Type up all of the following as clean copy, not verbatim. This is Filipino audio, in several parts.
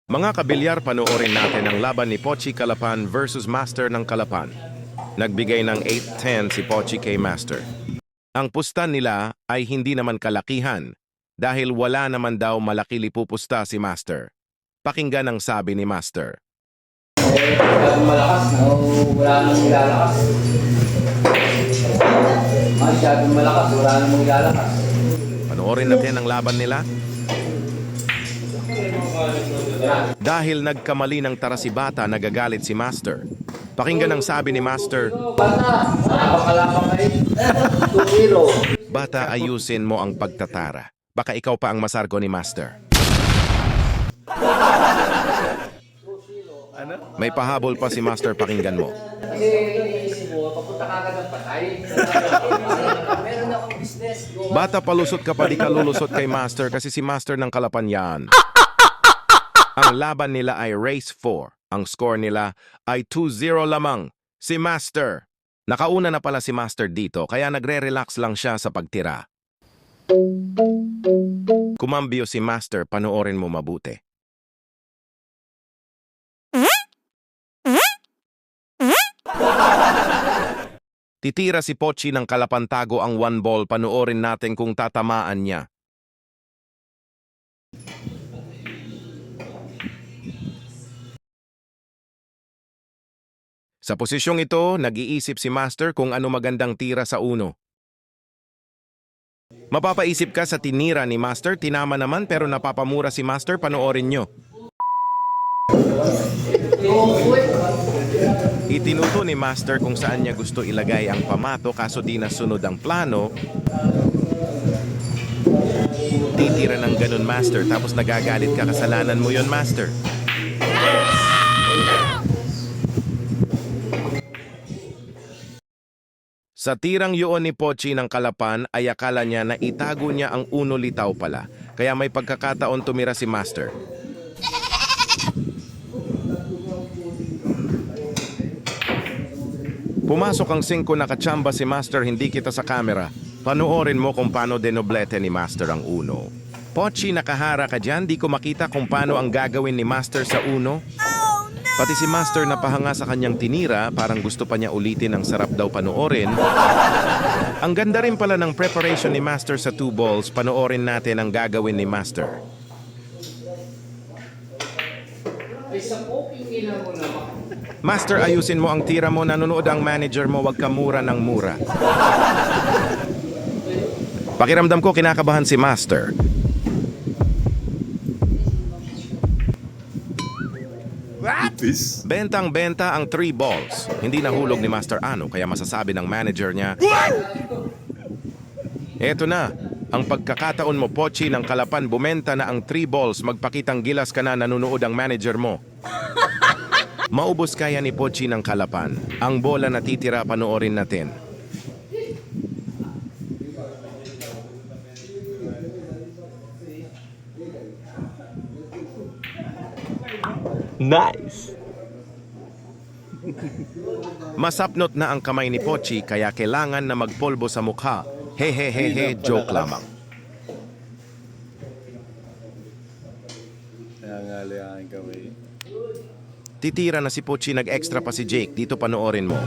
Mga kabilyar, panoorin natin ang laban ni Pochi Kalapan versus Master ng Kalapan. Nagbigay ng 8-10 si Pochi kay Master. Ang pusta nila ay hindi naman kalakihan dahil wala naman daw malaki lipupusta si Master. Pakinggan ang sabi ni Master. Masyadong malakas, no? Wala nang ilalakas. Masyadong malakas, wala nang ilalakas. Panoorin natin ang laban nila. Dahil nagkamali ng tara si Bata, nagagalit si Master. Pakinggan ang sabi ni Master. Bata, napakalapang kayo. 2-0. Bata, ayusin mo ang pagtatara. Baka ikaw pa ang masargo ni Master. May pahabol pa si Master, pakinggan mo. Kasi iniisip mo, papunta ka agad ng patay. Meron akong business. Bata, palusot ka pa, di ka lulusot kay Master kasi si Master ng Kalapan yan. Ang laban nila ay race 4. Ang score nila ay 2-0 lamang. Si Master. Nakauna na pala si Master dito kaya nagre-relax lang siya sa pagtira. Kumambyo si Master, panoorin mo mabuti. Titira si Pochi ng Kalapantago ang 1 ball, panoorin natin kung tatamaan niya. Sa posisyong ito, nag-iisip si Master kung ano magandang tira sa uno. Mapapaisip ka sa tinira ni Master, tinama naman pero napapamura si Master, panoorin nyo. Itinuto ni Master kung saan niya gusto ilagay ang pamato kaso di nasunod ang plano. Titira ng ganun, Master, tapos nagagalit ka, kasalanan mo yon, Master. Sa tirang yun ni Pochi ng Kalapan ay akala niya na itago niya ang uno, litaw pala. Kaya may pagkakataon tumira si Master. Pumasok ang 5, nakachamba si Master, hindi kita sa camera. Panoorin mo kung paano denoblete ni Master ang uno. Pochi, nakahara ka dyan, di ko makita kung paano ang gagawin ni Master sa uno. Pati si Master napahanga sa kanyang tinira, parang gusto pa niya ulitin, ang sarap daw panoorin. Ang ganda rin pala ng preparation ni Master sa 2 balls, panoorin natin ang gagawin ni Master. Ay, sa poking ina mo naman. Master, ayusin mo ang tira mo, nanonood ang manager mo, wag ka mura ng mura. Pakiramdam ko kinakabahan si Master. Bentang-benta ang 3 balls. Hindi nahulog ni Master Ano, kaya masasabi ng manager niya, eto na, ang pagkakataon mo, Pochi ng Kalapan, bumenta na ang 3 balls, magpakitang gilas ka na, nanonood ang manager mo. Maubos kaya ni Pochi ng Kalapan. Ang bola na titira, panoorin natin. Nice! Masapnot na ang kamay ni Pochi kaya kailangan na magpolbo sa mukha. Hehehehe, joke lamang. Nangangali ang kamay. Titira na si Pochi, nag-extra pa si Jake. Dito panoorin mo.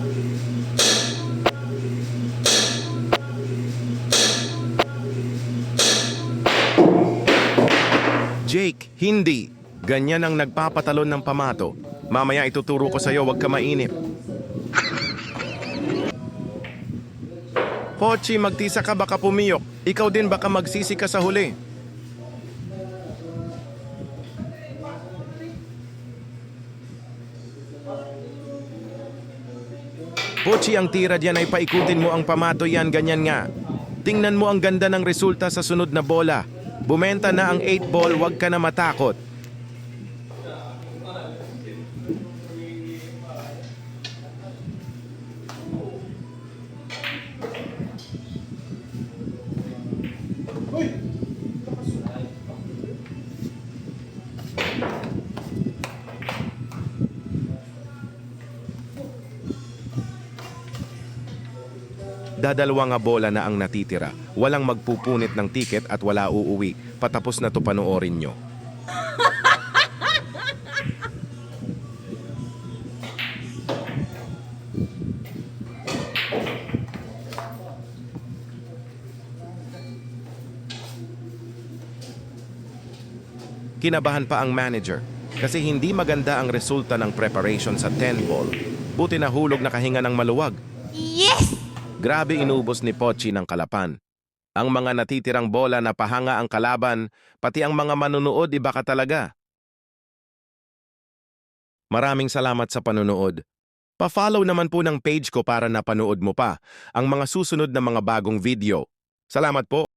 Jake, hindi. Ganyan ang nagpapatalon ng pamato. Mamaya ituturo ko sa'yo, wag ka mainip. Pochi, magtisa ka, baka pumiyok. Ikaw din baka magsisi ka sa huli. Pochi, ang tira diyan ay paikutin mo ang pamato yan, ganyan nga. Tingnan mo ang ganda ng resulta sa sunod na bola. Bumenta na ang 8 ball, wag ka na matakot. Dadalwa nga bola na ang natitira. Walang magpupunit ng tiket at wala uuwi. Patapos na to, panoorin nyo. Kinabahan pa ang manager kasi hindi maganda ang resulta ng preparation sa 10 ball. Buti na hulog na kahinga ng maluwag. Yes! Grabe inubos ni Pochi ng kalapan. Ang mga natitirang bola na pahanga ang kalaban, pati ang mga manunood iba ka talaga. Maraming salamat sa panunood. Pa-follow naman po ng page ko para napanood mo pa ang mga susunod na mga bagong video. Salamat po!